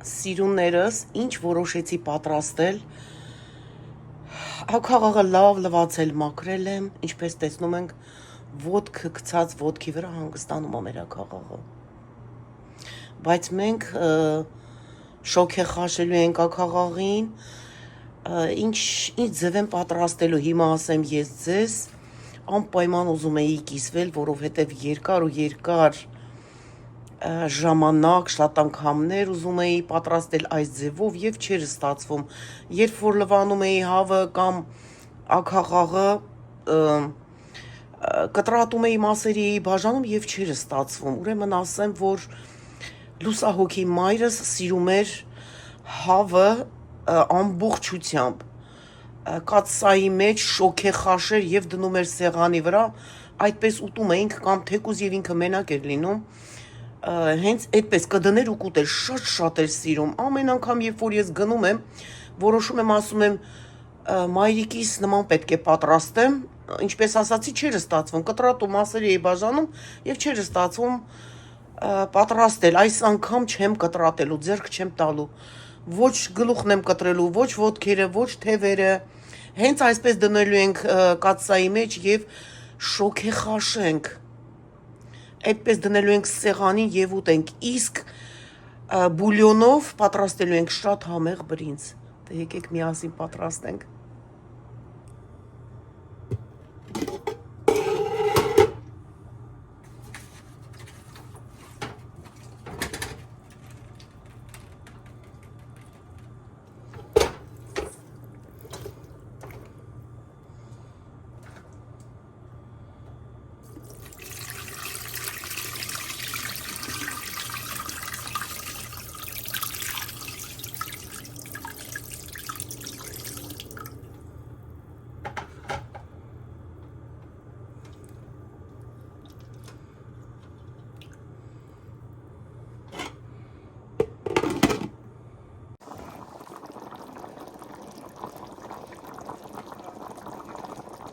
Սիրուններս ինչ որոշեցի պատրաստել, աքաղաղը լավ լվացել մաքրել եմ, ինչպես տեսնում ենք, ոտքը գցած ոտքի վրա հանգստանում է մեր աքաղաղը։ Բայց մենք շոք է խաշելու ենք աքաղաղին, ինչ ձև եմ պատրաստելու, հիմա ասեմ ես ձեզ, անպայման ուզում էի կիսվել, որովհետև երկար ժամանակ, շատ անգամներ ուզում էի պատրաստել այս ձևով և չէր ստացվում, երբ որ լվանում էի հավը կամ աքաղաղը, կտրատում էի մասերի էի բաժանում և չէր ստացվում, ուրեմն ասեմ, որ լուսահոգի մայրս սիրում էր հավը ամբողջությամբ, կաթսայի մեջ շոքե խաշեր և դնում էր սեղանի վրա, այդպես ուտում էինք կամ թեկուզ և ինքը մենակ էր լինում, հենց այդպես կդներ ու կուտեր, շատ էր սիրում, ամեն անգամ երբ որ ես գնում եմ, որոշում եմ ասում եմ մայրիկիս նման պետք է պատրաստեմ, ինչպես ասացի չէր ստացվում, կտրատում մասերի էի բաժանում և չէր ստացվում պատրաստել, այս անգամ չեմ կտրատելու, ձեռք չեմ տալու, ոչ գլուխն եմ կտրելու, ոչ ոտքերը, ոչ թևերը, հենց այսպես դնելու ենք կաթսայի մեջ և շոքե խաշենք, այդպես դնելու ենք սեղանին և ուտենք, իսկ բուլյոնով պատրաստելու ենք շատ համեղ բրինձ, դե եկեք միասին պատրաստենք։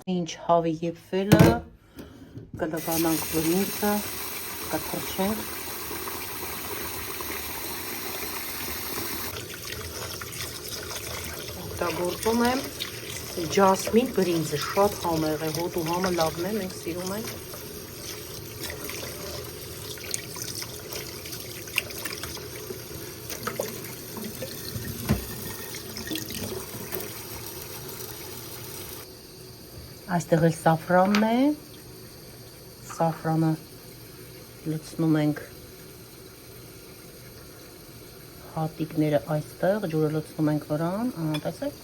Ինչ հավը եփվելը, կլվանանք բրինձը, կթրջենք։ Օգտագործում եմ ջասմին բրինձը, շատ համեղ է, հոտ ու համը լավն է, մենք սիրում ենք։ Այստեղ էլ սաֆրանն է, սաֆրանը լցնում ենք հատիկները այստեղ, ջուրը լցնում ենք վրան, տեսեք։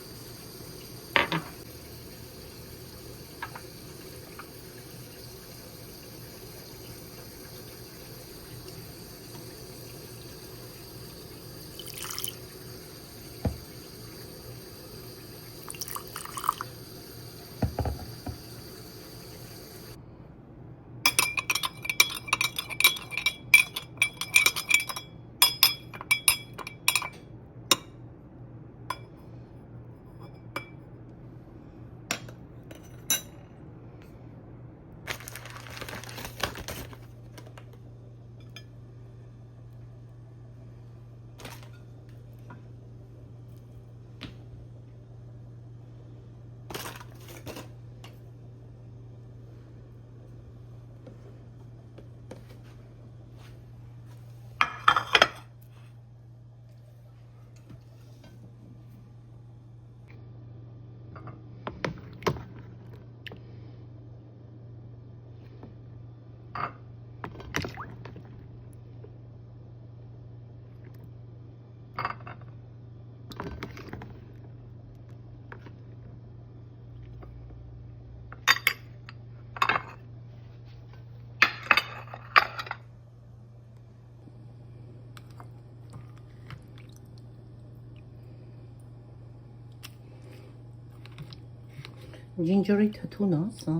Ջինջերի թթուն է, սա։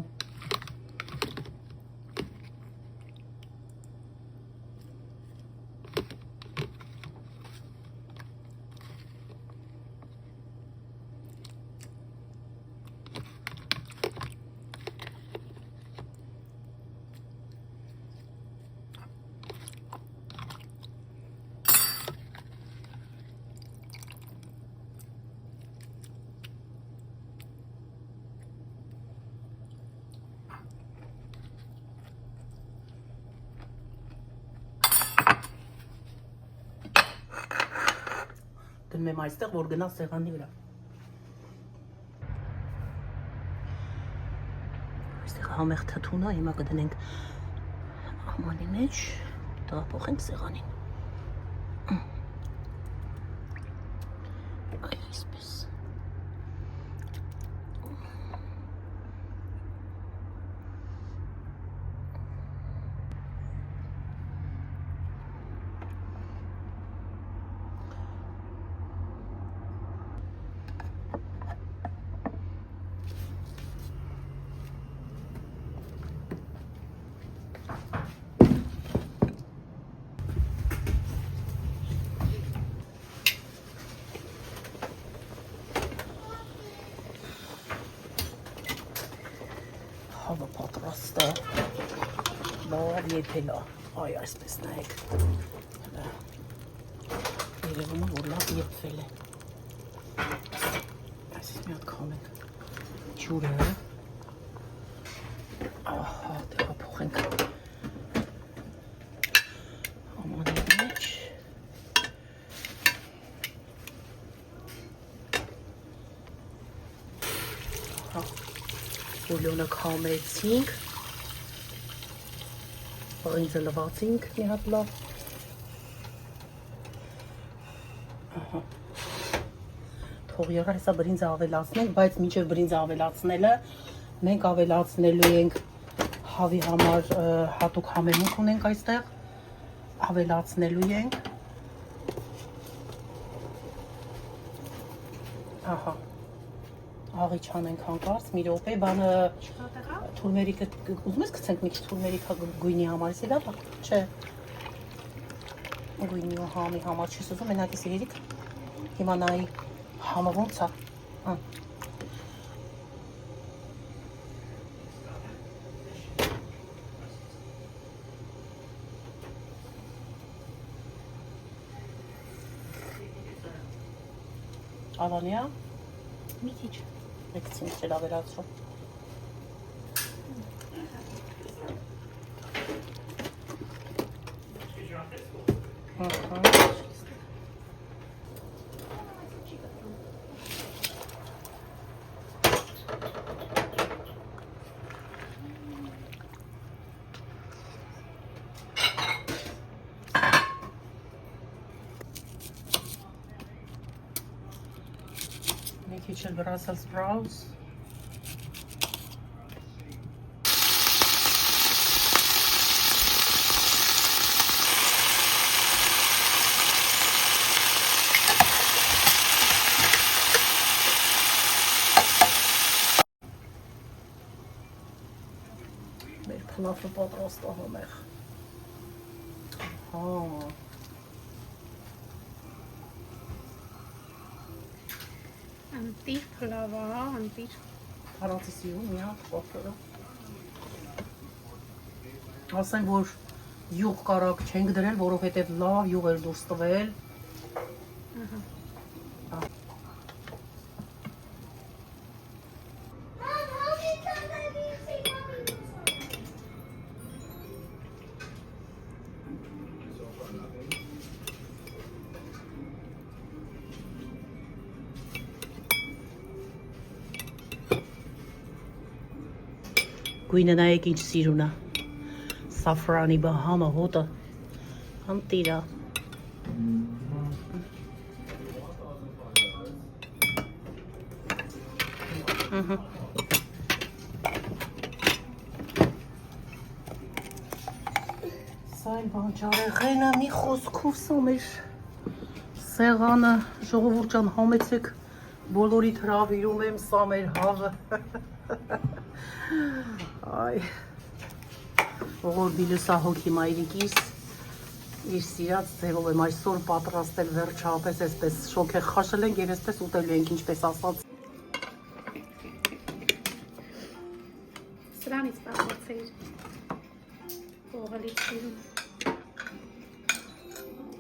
Դնում եմ այստեղ, որ գնա սեղանի վրա։ Այստեղ համեղ թթուն է, հիմա կդնենք ամանի մեջ, տեղափոխենք սեղանին։ Այ այսպես։ Հավը պատրաստ է, լավ եփել է, այ այսպես նայեք, երևում է, որ լավ եփվել է, այսպես մի հատ քանենք ջուրը, ահա, տեղափոխենք ամանի մեջ, ահա, բուլյոնը քամեցինք, բրինձը լվացինք մի հատ լավ, թող եղա հեսա բրինձը ավելացնենք, բայց մինչև բրինձը ավելացնելը մենք ավելացնելու ենք հավի համար հատուկ համեմունք ունենք այստեղ, ավելացնելու ենք, ահա, աղի չանենք հանկարծ, մի րոպե, բանը թուրմերիկը, ուզում ես գցենք մի քիչ թուրմերիկա գույնի համար, իսի լավ, չէ, գույնի ու համի համար չես ուզում, մենակ իսի երիք, հիմա նայի համը ոնց է, Ալանի է, մի քիչ, եկցինք չել ավելացրում, մի քիչ էլ Brussels sprouts, մեր փլավը պատրաստ է համեղ, հա, Անտիր փլավա, անտիր Արանցի սիրում մի հատ պապերը, ասեմ, որ յուղ կարակ չենք դրել, որովհետև լավ յուղ էր դուրս տվել, գույնը նայեք ինչ սիրուն է, սաֆրանի բահամը, հոտը, անտիրա, սա այն բանջարեղենը մի խոսքով սա մեր սեղանը, ժողովուրդ ջան համեցեք, բոլորիդ հրավիրում եմ, սա մեր հավը, այ, ողորմի լուսահոգի մայրիկիս, իր սիրած ձևով եմ այսօր պատրաստել վերջապես այսպես շոքեղ խաշել ենք և այսպես ուտելու ենք ինչպես ասած։ սրանից պատրացեիր, ողալից սիրում,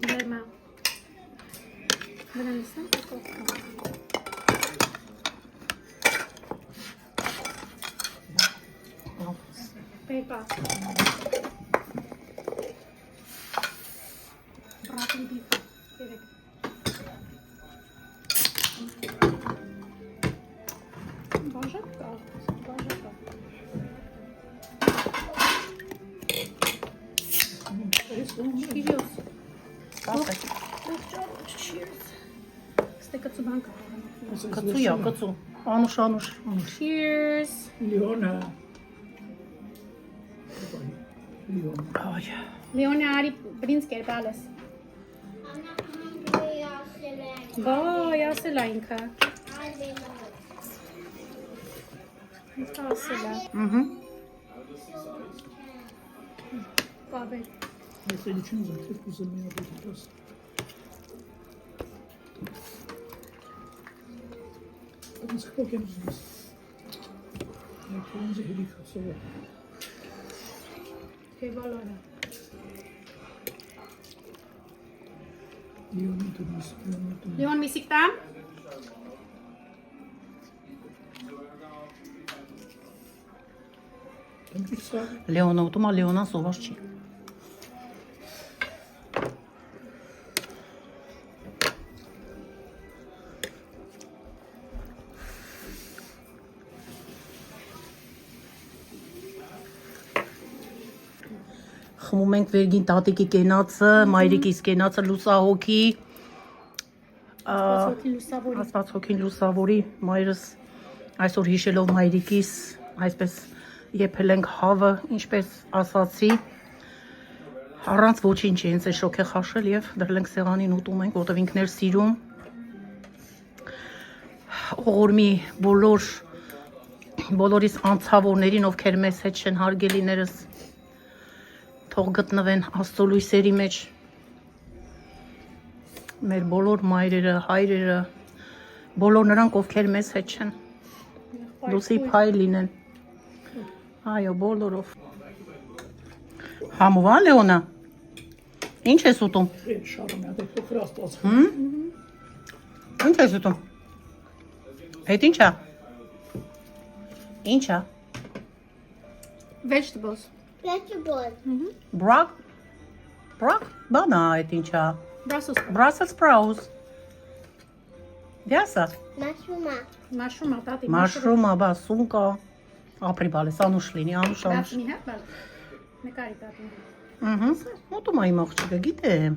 ներմա, վրանից եմ կողքամ, պեպա, բրատին բիֆը, երեք, է։ Cheers. Steek het zo bank. Կծու յա, կծու։ Անուշ։ Cheers. Leona. Այ։ Leona Ari Prins Kerbalas. Ba, yasela inka. Yasela. Babe. Mesela içinize tek kuzumaya bakacağız. Hadi sık bakayım siz. Kırmızı helikopter var. Kevalora. Leon'un kırmızı. Leon Misiktam. Tam bir saat. Լեոնը ուտում է, Լեոնան սոված չի։ Խմում ենք վերգին տատիկի կենացը, մայրիկիս կենացը լուսահոգի, Sotil Lusavori. Աստված հոգին լուսավորի, մայրս այսօր հիշելով մայրիկիս, այսպես եփել ենք հավը, ինչպես ասացի, առանց ոչինչ ինձ է շոք է խաշել եւ դրել ենք սեղանին ուտում ենք, որտեղ ինքն էր սիրում։ Օղորմի բոլորիս անցավորներին, ովքեր մեզ հետ չեն հարգելիներս, թող գտնվեն Աստծո լույսերի մեջ։ Մեր բոլոր մայրերը, հայրերը, բոլոր նրանք, ովքեր մեզ հետ չեն, լույսի փայլ լինեն։ Այո, բոլորով։ Համով, Լեոնա։ Ինչ ես ուտում։ Şarım ya da çok rastladım. Ինչ ես ուտում։ Այդ ի՞նչ է։ Ինչ է։ Vegetables. Vegetable. Brock։ Բանա այդ ինչ է։ Brussels sprouts. Brussels sprouts։ Դիասա։ Mushroom. Mushroom, tati. Mushroom, աբա, սունկա։ Ապրի բալես, անուշ լինի, անուշ։ That's me, huh? Mekari, tati. Ուտում է իմ աղջիկը, գիտեմ։